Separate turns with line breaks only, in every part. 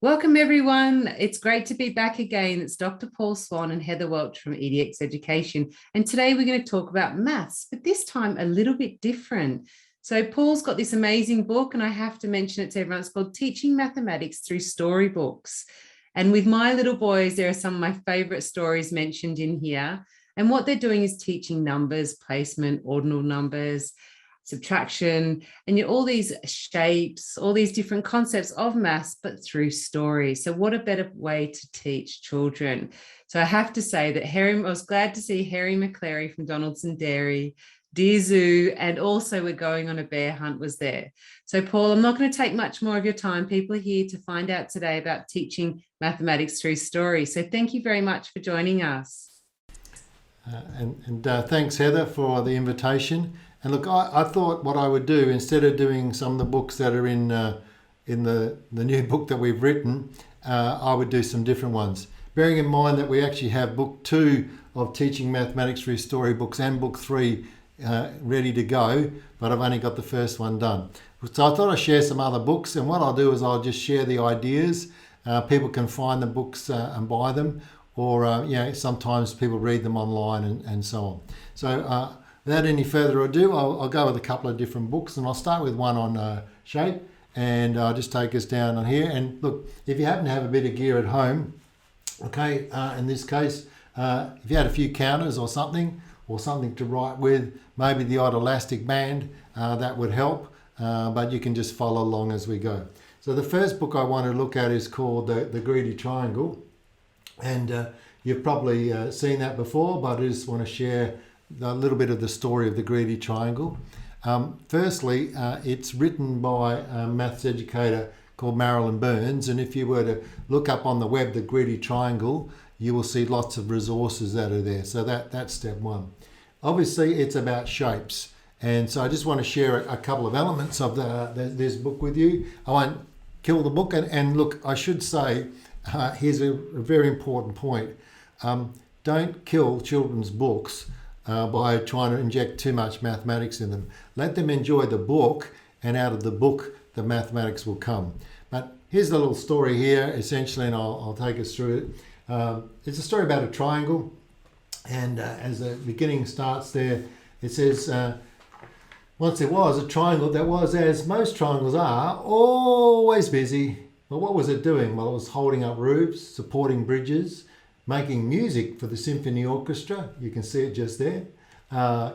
Welcome, everyone. It's great to be back again. It's Dr. Paul Swan and Heather Welch from EDX Education. And today we're going to talk about maths, but this time a little bit different. So Paul's got this amazing book, and I have to mention it to everyone. It's called Teaching Mathematics Through Storybooks. And with my little boys, there are some of my favorite stories mentioned in here. And what they're doing is teaching numbers, placement, ordinal numbers, subtraction, and all these shapes, all these different concepts of maths, but through stories. So what a better way to teach children. So I have to say that I was glad to see Harry McClary from Donaldson Dairy, Dear Zoo, and also We're Going on a Bear Hunt was there. So Paul, I'm not going to take much more of your time. People are here to find out today about teaching mathematics through story. So thank you very much for joining us.
Thanks, Heather, for the invitation. And look, I thought what I would do, instead of doing some of the books that are in the new book that we've written, I would do some different ones. Bearing in mind that we actually have book 2 of Teaching Mathematics Through Storybooks and book 3 ready to go, but I've only got the first one done. So I thought I'd share some other books, and what I'll do is I'll just share the ideas. People can find the books and buy them, or sometimes people read them online and so on. So without any further ado, I'll go with a couple of different books, and I'll start with one on shape, and I'll just take us down on here. And look, if you happen to have a bit of gear at home, okay, in this case, if you had a few counters or something to write with, maybe the odd elastic band, that would help, but you can just follow along as we go. So the first book I want to look at is called The Greedy Triangle, and you've probably seen that before, but I just want to share a little bit of the story of the Greedy Triangle. Firstly, it's written by a maths educator called Marilyn Burns, and if you were to look up on the web the Greedy Triangle, you will see lots of resources that are there. So that's step one. Obviously, it's about shapes, and so I just want to share a couple of elements of this book with you. I won't kill the book, and look, I should say, here's a very important point. Don't kill children's books by trying to inject too much mathematics in them. Let them enjoy the book, and out of the book, the mathematics will come. But here's the little story here, essentially, and I'll take us through it. It's a story about a triangle, and as the beginning starts there, it says, once there was a triangle that was, as most triangles are, always busy. But what was it doing? Well, it was holding up roofs, supporting bridges, making music for the symphony orchestra, you can see it just there,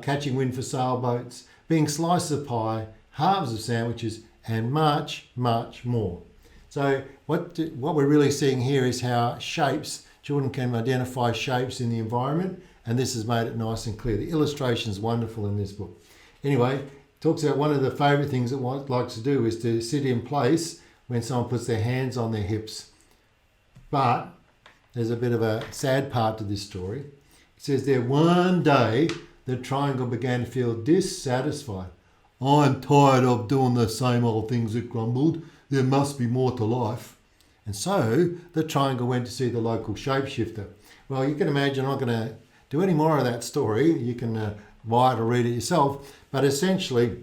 catching wind for sailboats, being slices of pie, halves of sandwiches, and much, much more. So what we're really seeing here is how children can identify shapes in the environment, and this has made it nice and clear. The illustration is wonderful in this book. Anyway, it talks about one of the favourite things it likes to do is to sit in place when someone puts their hands on their hips. But there's a bit of a sad part to this story. It says there, one day the triangle began to feel dissatisfied. I'm tired of doing the same old things, it grumbled. There must be more to life. And so the triangle went to see the local shapeshifter. Well, you can imagine, I'm not going to do any more of that story. You can buy it or read it yourself. But essentially,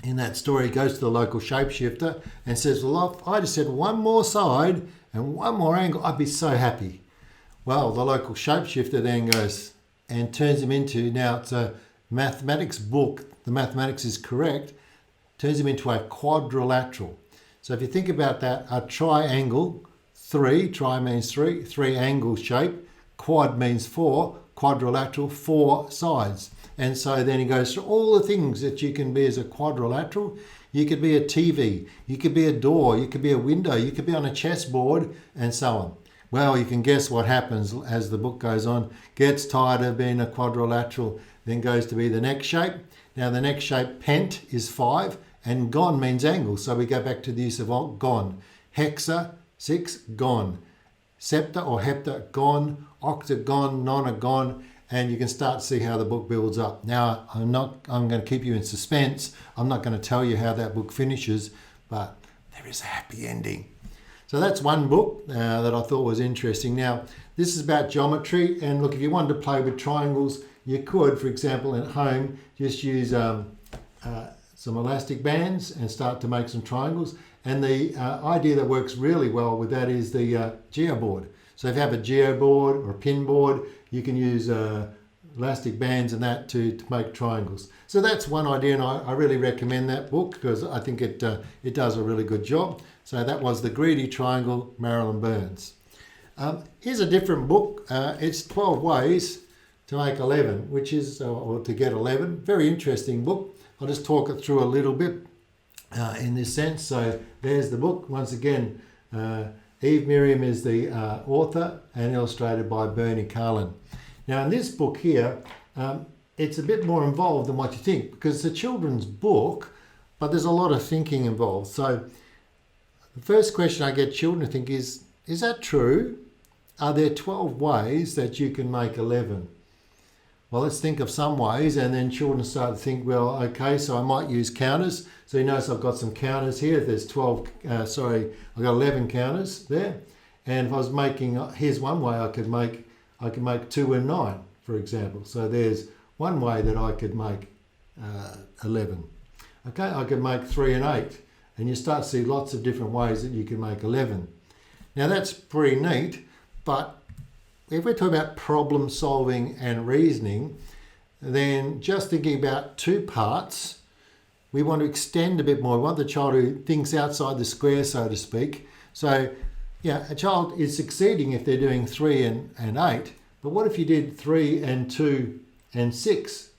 in that story, he goes to the local shapeshifter and says, well, if I just had one more side and one more angle, I'd be so happy. Well, the local shapeshifter then goes and turns him into, now it's a mathematics book, the mathematics is correct, turns him into a quadrilateral. So if you think about that, a triangle, tri means three angle shape, quad means 4, quadrilateral, 4 sides. And so then he goes through all the things that you can be as a quadrilateral. You could be a TV, you could be a door, you could be a window, you could be on a chessboard, and so on. Well, you can guess what happens as the book goes on. Gets tired of being a quadrilateral, then goes to be the next shape. Now the next shape, pent, is 5, and gon means angle. So we go back to the use of gon. Hexa, 6, gon. Septa or hepta, gon. Octagon, nonagon. And you can start to see how the book builds up. Now, I'm going to keep you in suspense. I'm not going to tell you how that book finishes, but there is a happy ending. So that's one book that I thought was interesting. Now, this is about geometry. And look, if you wanted to play with triangles, you could, for example, at home, just use some elastic bands and start to make some triangles. And the idea that works really well with that is the geoboard. So if you have a geoboard or a pin board, you can use elastic bands and that to make triangles. So that's one idea, and I really recommend that book because I think it does a really good job. So that was The Greedy Triangle, Marilyn Burns. Here's a different book. It's 12 Ways to Make 11, which is, or to get 11. Very interesting book. I'll just talk it through a little bit in this sense. So there's the book. Once again, Eve Miriam is the author and illustrated by Bernie Carlin. Now in this book here, it's a bit more involved than what you think because it's a children's book, but there's a lot of thinking involved. So the first question I get children to think is that true? Are there 12 ways that you can make 11? Well, let's think of some ways, and then children start to think, well, okay, so I might use counters. So you notice I've got some counters here. There's 11 counters there. And if I was making, here's one way I could make 2 and 9, for example. So there's one way that I could make 11. Okay, I could make 3 and 8. And you start to see lots of different ways that you can make 11. Now that's pretty neat, but if we're talking about problem solving and reasoning, then just thinking about 2 parts, we want to extend a bit more. We want the child who thinks outside the square, so to speak. So, yeah, a child is succeeding if they're doing 3 and 8, but what if you did 3 and 2 and 6?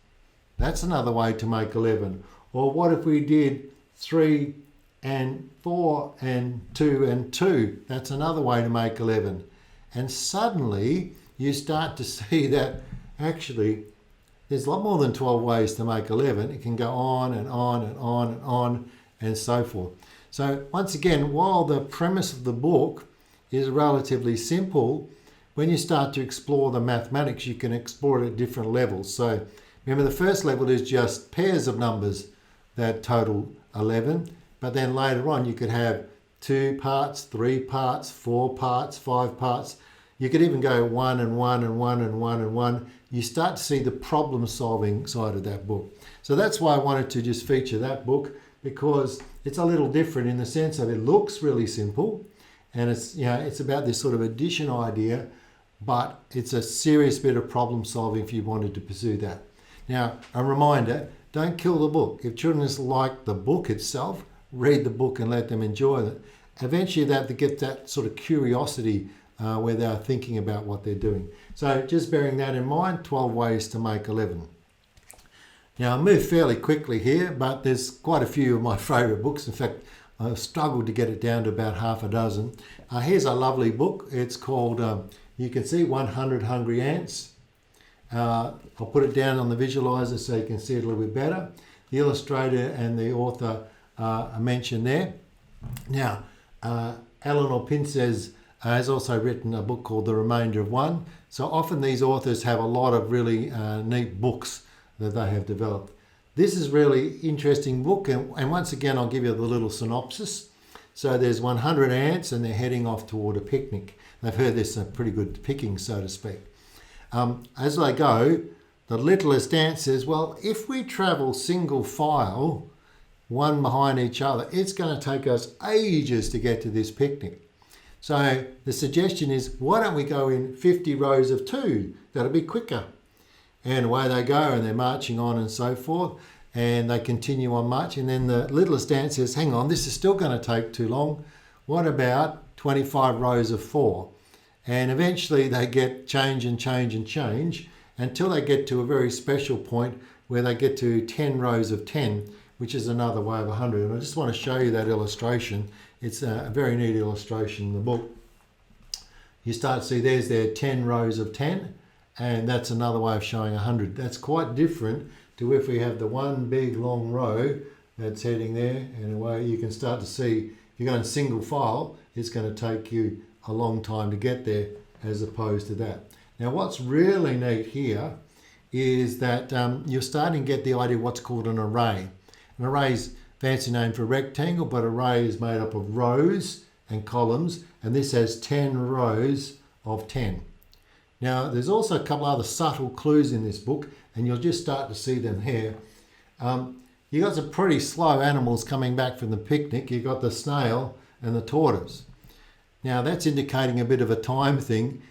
That's another way to make 11. Or what if we did 3 and 4 and 2 and 2? That's another way to make 11. And suddenly you start to see that actually there's a lot more than 12 ways to make 11. It can go on and on and on and on and so forth. So once again, while the premise of the book is relatively simple, when you start to explore the mathematics, you can explore it at different levels. So remember, the first level is just pairs of numbers that total 11. But then later on, you could have 2 parts, 3 parts, 4 parts, 5 parts. You could even go 1 and 1 and 1 and 1 and 1. You start to see the problem solving side of that book. So that's why I wanted to just feature that book, because it's a little different in the sense of it looks really simple, and it's about this sort of addition idea, but it's a serious bit of problem solving if you wanted to pursue that. Now, a reminder, don't kill the book. If children just like the book itself, read the book and let them enjoy it. Eventually they have to get that sort of curiosity where they're thinking about what they're doing. So just bearing that in mind, 12 ways to make 11. Now I'll move fairly quickly here, but there's quite a few of my favourite books. In fact, I've struggled to get it down to about half a dozen. Here's a lovely book. It's called, you can see 100 Hungry Ants. I'll put it down on the visualizer so you can see it a little bit better. The illustrator and the author are mentioned there. Now, Eleanor Pinces has also written a book called The Remainder of One. So often these authors have a lot of really neat books that they have developed. This is really interesting book, and once again I'll give you the little synopsis. So there's 100 ants and they're heading off toward a picnic. They've heard there's some pretty good picking, so to speak. As they go, the littlest ant says, well, if we travel single file, one behind each other, it's going to take us ages to get to this picnic. So the suggestion is, why don't we go in 50 rows of 2? That'll be quicker. And away they go, and they're marching on and so forth, and they continue on marching. And then the littlest ant says, hang on, this is still going to take too long. What about 25 rows of 4? And eventually they get change and change and change until they get to a very special point where they get to 10 rows of 10, which is another way of 100. And I just want to show you that illustration. It's a very neat illustration in the book. You start to see there's their 10 rows of 10, and that's another way of showing 100. That's quite different to if we have the one big long row that's heading there, and away you can start to see, if you go in single file, it's going to take you a long time to get there as opposed to that. Now what's really neat here is that you're starting to get the idea of what's called an array. An array is fancy name for rectangle, but array is made up of rows and columns, and this has 10 rows of 10. Now there's also a couple other subtle clues in this book, and you'll just start to see them here. you got some pretty slow animals coming back from the picnic. You got the snail and the tortoise. Now that's indicating a bit of a time thing,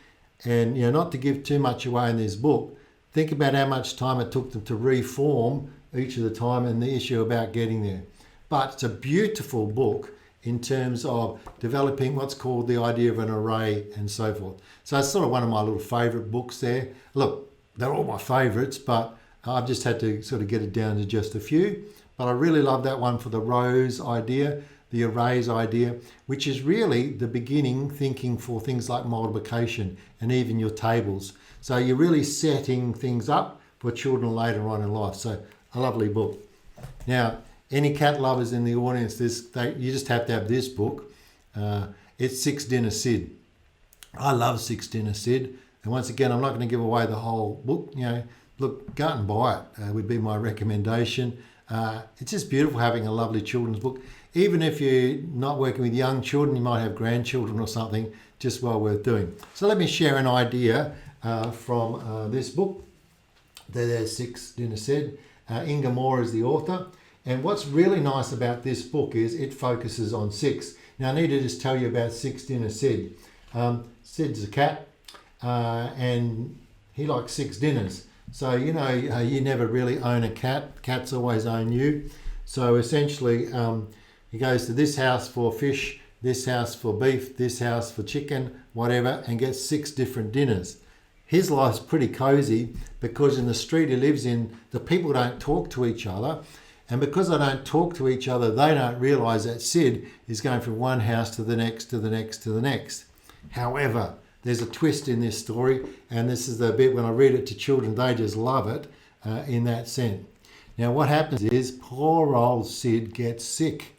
and not to give too much away in this book, think about how much time it took them to reform each of the time and the issue about getting there. But it's a beautiful book in terms of developing what's called the idea of an array and so forth. So it's sort of one of my little favourite books there. Look, they're all my favourites, but I've just had to sort of get it down to just a few. But I really love that one for the rows idea, the arrays idea, which is really the beginning thinking for things like multiplication and even your tables. So you're really setting things up for children later on in life. So a lovely book. Now, any cat lovers in the audience, you just have to have this book. It's Six Dinner Sid. I love Six Dinner Sid. And once again, I'm not going to give away the whole book. Look, go out and buy it would be my recommendation. It's just beautiful having a lovely children's book. Even if you're not working with young children, you might have grandchildren or something, just well worth doing. So let me share an idea from this book. There's Six Dinner Sid. Inga Moore is the author. And what's really nice about this book is it focuses on six. Now I need to just tell you about Six Dinner Sid. Sid's a cat and he likes 6 dinners. So, you never really own a cat. Cats always own you. So essentially, he goes to this house for fish, this house for beef, this house for chicken, whatever, and gets 6 different dinners. His life's pretty cozy because in the street he lives in, the people don't talk to each other. And because they don't talk to each other, they don't realise that Sid is going from one house to the next, to the next, to the next. However, there's a twist in this story, and this is the bit when I read it to children, they just love it in that sense. Now, what happens is poor old Sid gets sick.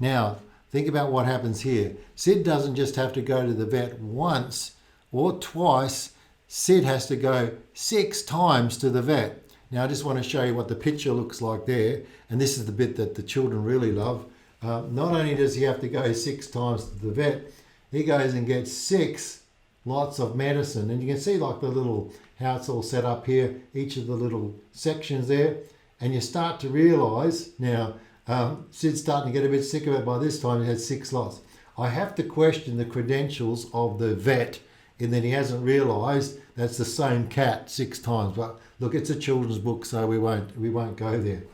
Now, think about what happens here. Sid doesn't just have to go to the vet once or twice. Sid has to go 6 times to the vet. Now, I just want to show you what the picture looks like there, and this is the bit that the children really love. Not only does he have to go 6 times to the vet, he goes and gets 6 lots of medicine. And you can see like the little, how it's all set up here, each of the little sections there. And you start to realise, now, Sid's starting to get a bit sick of it by this time, he had 6 lots. I have to question the credentials of the vet in that he hasn't realised that's the same cat 6 times. But look, it's a children's book, so we won't go there.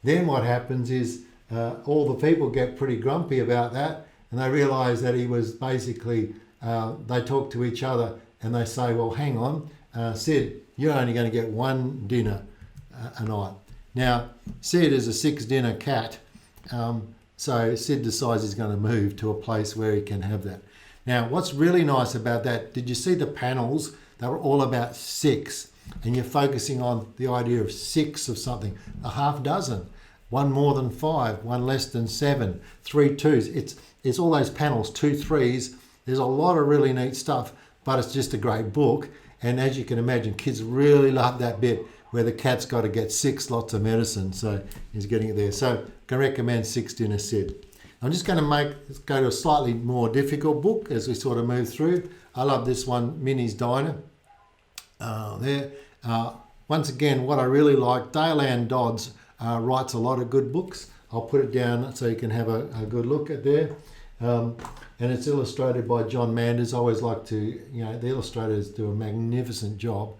Then what happens is all the people get pretty grumpy about that, and they realise that he was basically, they talk to each other and they say, well, hang on, Sid, you're only going to get 1 dinner a night. Now, Sid is a 6-dinner cat, so Sid decides he's going to move to a place where he can have that. Now, what's really nice about that, did you see the panels? They were all about 6, and you're focusing on the idea of 6 of something, a half dozen, 1 more than 5, 1 less than 7, 3 2s. It's all those panels, 2 3s. There's a lot of really neat stuff, but it's just a great book. And as you can imagine, kids really love that bit where the cat's got to get 6 lots of medicine. So he's getting it there. So I can recommend Six Dinner Sid. I'm just going to go to a slightly more difficult book as we sort of move through. I love this one, Minnie's Diner. Once again, what I really like, Dale Ann Dodds writes a lot of good books. I'll put it down so you can have a good look at there. And it's illustrated by John Manders. I always like to, the illustrators do a magnificent job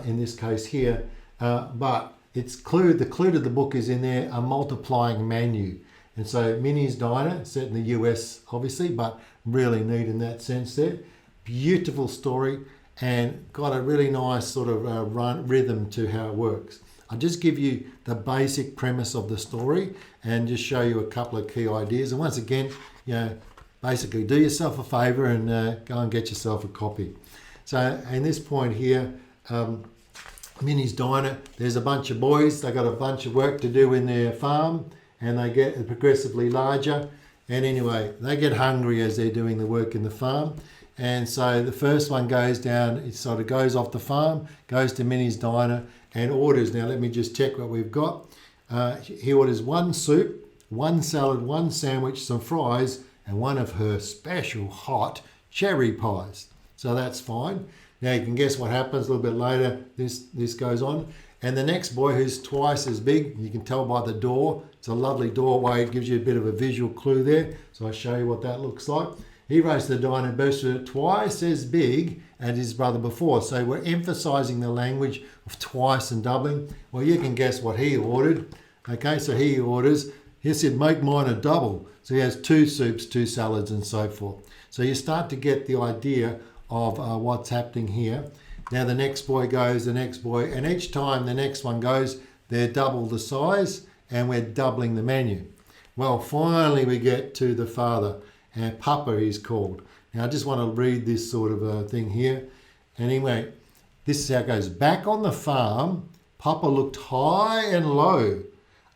in this case here. But the clue to the book is in there, a multiplying menu. And so Minnie's Diner, set in the US obviously, but really neat in that sense there. Beautiful story and got a really nice sort of rhythm to how it works. I'll just give you the basic premise of the story and just show you a couple of key ideas. And once again, basically do yourself a favour and go and get yourself a copy. So in this point here, Minnie's Diner, there's a bunch of boys. They got a bunch of work to do in their farm and they get progressively larger. And anyway, they get hungry as they're doing the work in the farm. And so the first one goes down, it sort of goes off the farm, goes to Minnie's Diner and orders. Now let me just check what we've got. He orders 1 soup, 1 salad, 1 sandwich, some fries, and 1 of her special hot cherry pies. So that's fine. Now you can guess what happens a little bit later. This goes on. And the next boy, who's twice as big, you can tell by the door. It's a lovely doorway. It gives you a bit of a visual clue there. So I'll show you what that looks like. He raised the die and boasted it twice as big as his brother before. So we're emphasising the language of twice and doubling. Well, you can guess what he ordered. Okay, so he said, make mine a double. So he has 2 soups, 2 salads and so forth. So you start to get the idea of what's happening here. Now the next boy goes, the next boy, and each time the next one goes, they're double the size and we're doubling the menu. Well, finally we get to the father, and Papa he's called. Now I just want to read this sort of thing here. Anyway, this is how it goes. Back on the farm, Papa looked high and low,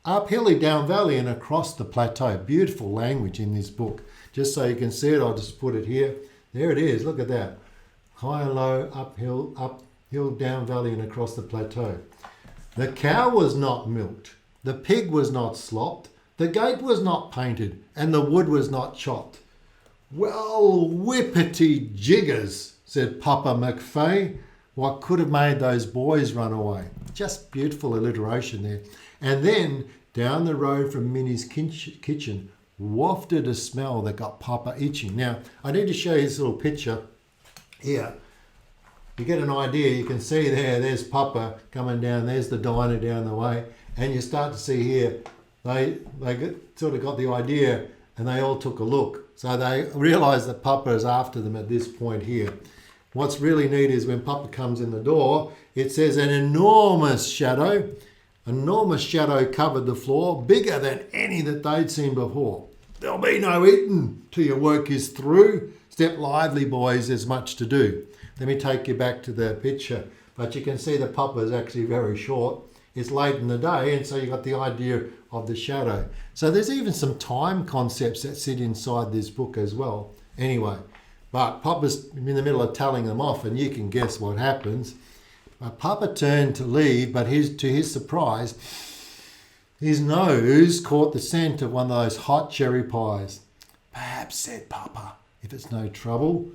up hilly, down valley and across the plateau. Beautiful language in this book. Just so you can see it, I'll just put it here. There it is, look at that. High and low, uphill, down valley and across the plateau. The cow was not milked, the pig was not slopped, the gate was not painted, and the wood was not chopped. Well, whippity jiggers, said Papa McFay. What could have made those boys run away? Just beautiful alliteration there. And then down the road from Minnie's kitchen wafted a smell that got Papa itching. Now, I need to show you this little picture here. You get an idea. You can see there's Papa coming down. There's the diner down the way. And you start to see here, they sort of got the idea and they all took a look. So they realised that Papa is after them at this point here. What's really neat is when Papa comes in the door, it says an enormous shadow covered the floor, bigger than any that they'd seen before. There'll be no eating till your work is through. Step lively, boys, there's much to do. Let me take you back to the picture. But you can see the Papa is actually very short. It's late in the day, and so you've got the idea of the shadow. So there's even some time concepts that sit inside this book as well. Anyway, but Papa's in the middle of telling them off, and you can guess what happens. Papa turned to leave, but to his surprise, his nose caught the scent of one of those hot cherry pies. Perhaps, said Papa, if it's no trouble.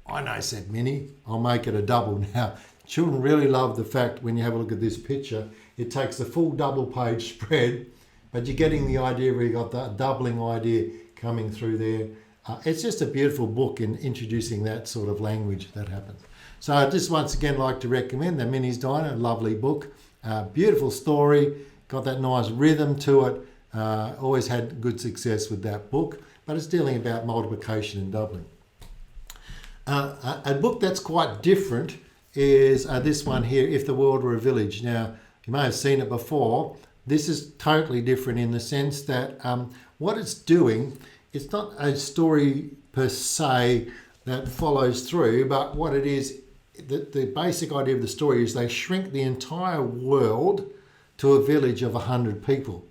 I know, said Minnie. I'll make it a double. Now, children really love the fact when you have a look at this picture, it takes the full double page spread, but you're getting the idea where you've got that doubling idea coming through there. It's just a beautiful book in introducing that sort of language that happens. So I just once again like to recommend the Minnie's Diner, a lovely book, beautiful story, got that nice rhythm to it. Always had good success with that book, but it's dealing about multiplication and doubling. A book that's quite different is this one here, If the World Were a Village. Now, you may have seen it before. This is totally different in the sense that what it's doing, it's not a story per se that follows through, but what it is, the basic idea of the story is they shrink the entire world to a village of 100 people.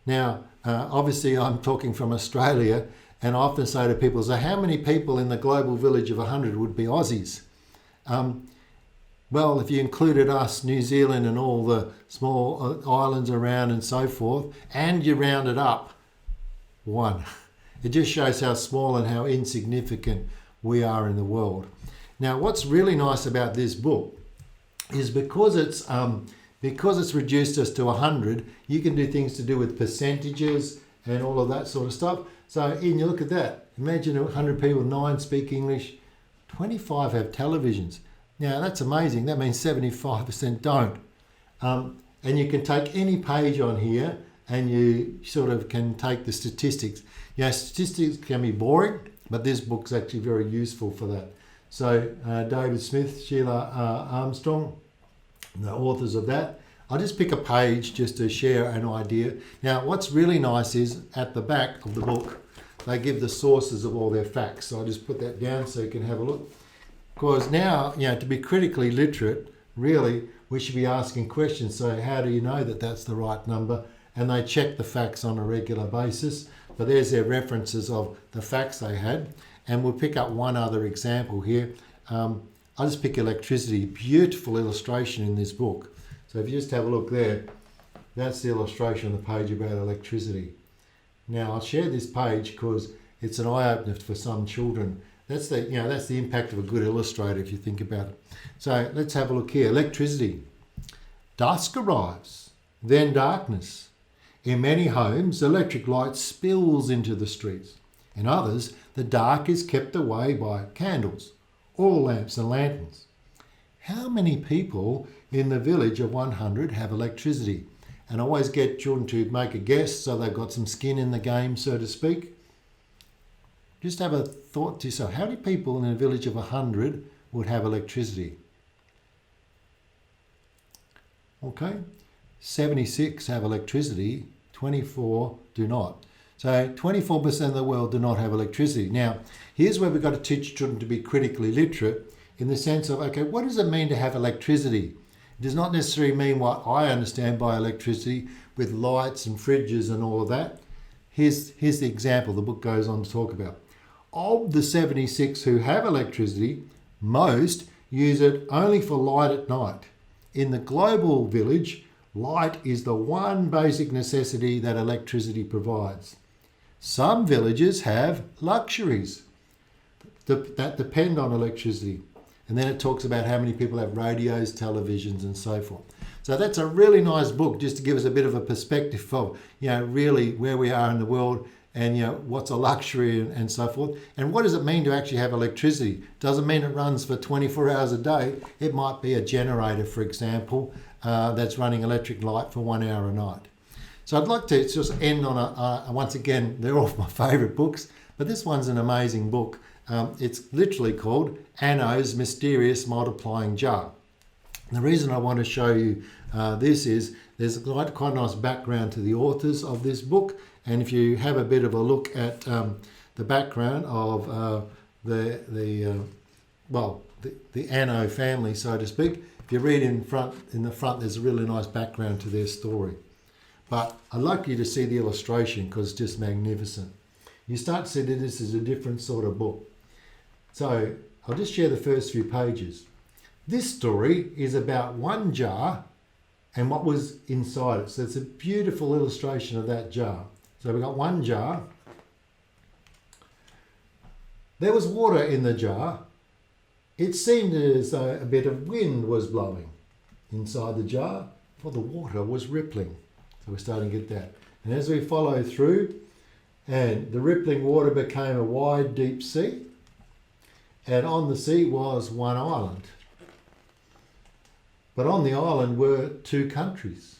Now, obviously I'm talking from Australia, and I often say to people, so how many people in the global village of 100 would be Aussies? Well, if you included us, New Zealand and all the small islands around and so forth, and you round it up, 1. It just shows how small and how insignificant we are in the world. Now, what's really nice about this book is because it's reduced us to 100, you can do things to do with percentages and all of that sort of stuff. So, Ian, you look at that. Imagine 100 people, 9 speak English, 25 have televisions. Now, that's amazing. That means 75% don't. And you can take any page on here and you sort of can take the statistics. Statistics can be boring, but this book's actually very useful for that. So David Smith, Sheila Armstrong, the authors of that. I'll just pick a page just to share an idea. Now, what's really nice is at the back of the book, they give the sources of all their facts. So I'll just put that down so you can have a look. Because now, to be critically literate, really, we should be asking questions. So how do you know that that's the right number? And they check the facts on a regular basis. But there's their references of the facts they had. And we'll pick up one other example here. I'll just pick electricity. Beautiful illustration in this book. So if you just have a look there, that's the illustration on the page about electricity. Now, I'll share this page because it's an eye-opener for some children. That's the impact of a good illustrator if you think about it. So let's have a look here. Electricity. Dusk arrives, then darkness. In many homes, electric light spills into the streets. In others, the dark is kept away by candles, oil lamps and lanterns. How many people in the village of 100 have electricity? And I always get children to make a guess so they've got some skin in the game, so to speak. Just have a thought to yourself, how many people in a village of 100 would have electricity? Okay, 76 have electricity, 24 do not. So 24% of the world do not have electricity. Now, here's where we've got to teach children to be critically literate in the sense of, okay, what does it mean to have electricity? It does not necessarily mean what I understand by electricity with lights and fridges and all of that. Here's the example the book goes on to talk about. Of the 76 who have electricity, most use it only for light at night. In the global village, light is the one basic necessity that electricity provides. Some villages have luxuries that depend on electricity. And then it talks about how many people have radios, televisions, and so forth. So that's a really nice book just to give us a bit of a perspective of, really where we are in the world and, what's a luxury and so forth. And what does it mean to actually have electricity? Doesn't mean it runs for 24 hours a day. It might be a generator, for example, that's running electric light for 1 hour a night. So I'd like to just end on once again, they're all my favourite books, but this one's an amazing book. It's literally called Annos' Mysterious Multiplying Jar. The reason I want to show you this is there's quite a nice background to the authors of this book, and if you have a bit of a look at the background of the Anno family, so to speak, if you read in the front, there's a really nice background to their story. But I'd like you to see the illustration because it's just magnificent. You start to see that this is a different sort of book. So I'll just share the first few pages. This story is about one jar and what was inside it. So it's a beautiful illustration of that jar. So we've got one jar. There was water in the jar. It seemed as though a bit of wind was blowing inside the jar, for the water was rippling. So we're starting to get that. And as we follow through, and the rippling water became a wide, deep sea, and on the sea was one island. But on the island were two countries.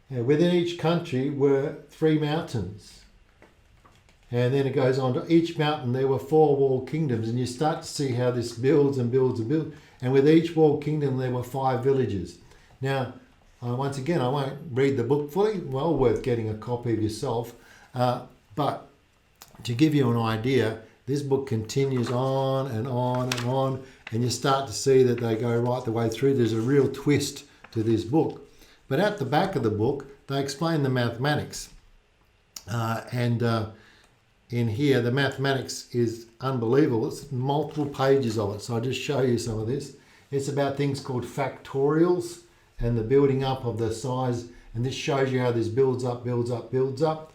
And within each country were 3 mountains. And then it goes on to each mountain there were 4 walled kingdoms, and you start to see how this builds and builds and builds. And with each walled kingdom there were 5 villages. Now, once again, I won't read the book fully, well worth getting a copy of yourself. But to give you an idea, this book continues on and on and on, and you start to see that they go right the way through. There's a real twist to this book. But at the back of the book, they explain the mathematics. In here, the mathematics is unbelievable. It's multiple pages of it. So I'll just show you some of this. It's about things called factorials and the building up of the size. And this shows you how this builds up, builds up, builds up.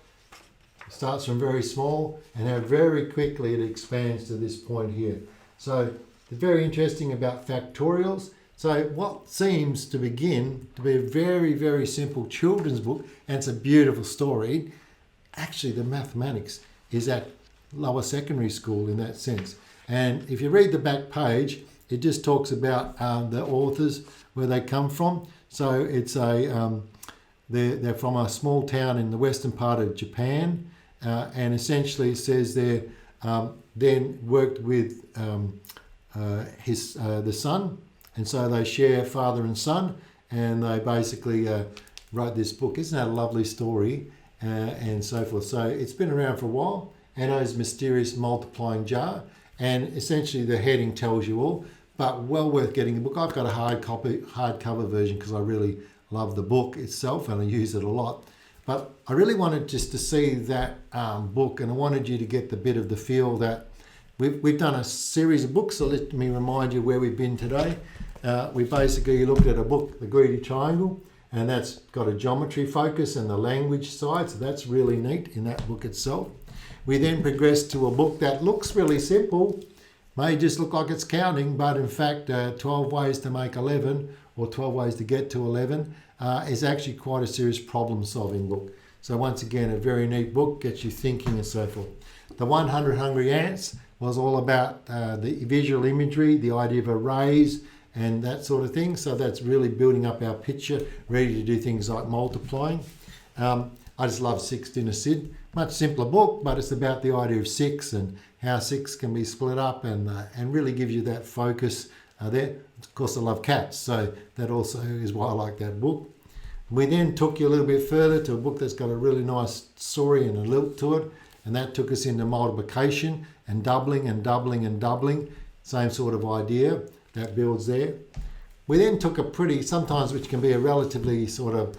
It starts from very small and how very quickly it expands to this point here. So it's very interesting about factorials. So what seems to begin to be a very, very simple children's book, and it's a beautiful story, actually the mathematics is at lower secondary school in that sense. And if you read the back page, it just talks about the authors, where they come from. So it's they're from a small town in the western part of Japan, and essentially it says they then worked with the son, and so they share father and son, and they basically wrote this book. Isn't that a lovely story? And so forth. So it's been around for a while. Anno's Mysterious Multiplying Jar, and essentially the heading tells you all, but well worth getting the book. I've got a hardcover version because I really love the book itself and I use it a lot. But I really wanted just to see that book, and I wanted you to get the bit of the feel that we've done a series of books. So let me remind you where we've been today. We basically looked at a book, The Greedy Triangle, and that's got a geometry focus and the language side, so that's really neat in that book itself. We then progressed to a book that looks really simple, may just look like it's counting, but in fact 12 Ways to Make 11, or 12 Ways to Get to 11 is actually quite a serious problem-solving book. So once again, a very neat book, gets you thinking and so forth. The 100 Hungry Ants was all about the visual imagery, the idea of arrays and that sort of thing. So that's really building up our picture, ready to do things like multiplying. I just love Six Dinner Sid. Much simpler book, but it's about the idea of six and how six can be split up and really gives you that focus there. Of course, I love cats, so that also is why I like that book. We then took you a little bit further to a book that's got a really nice story and a lilt to it, and that took us into multiplication and doubling and doubling and doubling. Same sort of idea that builds there. We then took a pretty, sometimes which can be a relatively sort of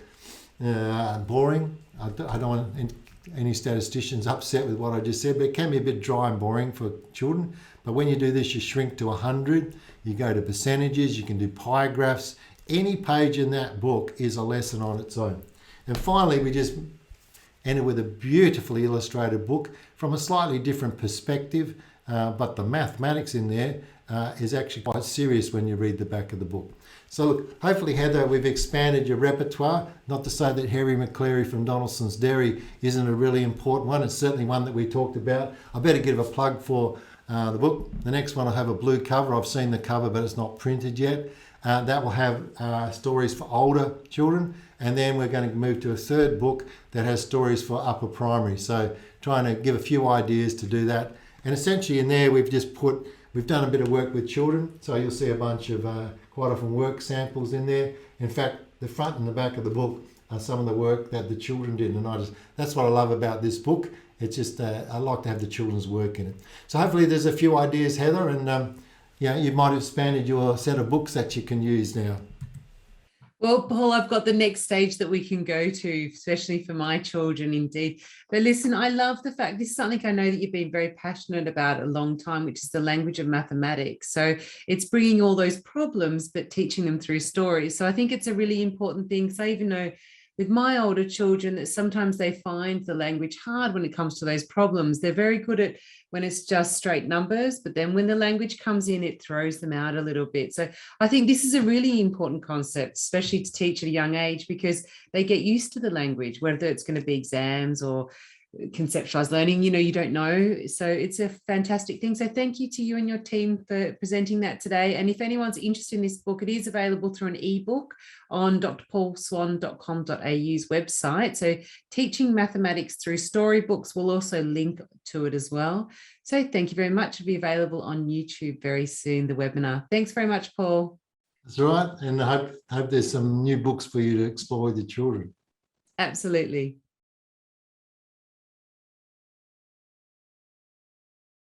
boring. I don't want any statisticians upset with what I just said, but it can be a bit dry and boring for children. But when you do this, you shrink to 100, you go to percentages, you can do pie graphs. Any page in that book is a lesson on its own. And finally, we just ended with a beautifully illustrated book from a slightly different perspective, but the mathematics in there is actually quite serious when you read the back of the book. So look, hopefully, Heather, we've expanded your repertoire. Not to say that Harry McCleary from Donaldson's Dairy isn't a really important one. It's certainly one that we talked about. I better give a plug for the book. The next one will have a blue cover. I've seen the cover, but it's not printed yet. That will have stories for older children. And then we're going to move to a third book that has stories for upper primary. So trying to give a few ideas to do that. And essentially in there, we've done a bit of work with children. So you'll see a bunch of quite often work samples in there. In fact, the front and the back of the book are some of the work that the children did. And that's what I love about this book. It's just, I like to have the children's work in it. So hopefully there's a few ideas, Heather, and you might have expanded your set of books that you can use now.
Well, Paul, I've got the next stage that we can go to, especially for my children, indeed. But listen, I love the fact, this is something I know that you've been very passionate about a long time, which is the language of mathematics. So it's bringing all those problems, but teaching them through stories. So I think it's a really important thing. So I even know with my older children that sometimes they find the language hard when it comes to those problems. They're very good at when it's just straight numbers, but then when the language comes in, it throws them out a little bit. So I think this is a really important concept, especially to teach at a young age, because they get used to the language, whether it's going to be exams or conceptualized learning, you don't know. So it's a fantastic thing. So thank you to you and your team for presenting that today. And if anyone's interested in this book, it is available through an ebook on drpaulswan.com.au's website. So Teaching Mathematics Through Storybooks will also link to it as well. So thank you very much. It'll be available on YouTube very soon, the webinar. Thanks very much, Paul.
That's right. And I hope there's some new books for you to explore with your children.
Absolutely.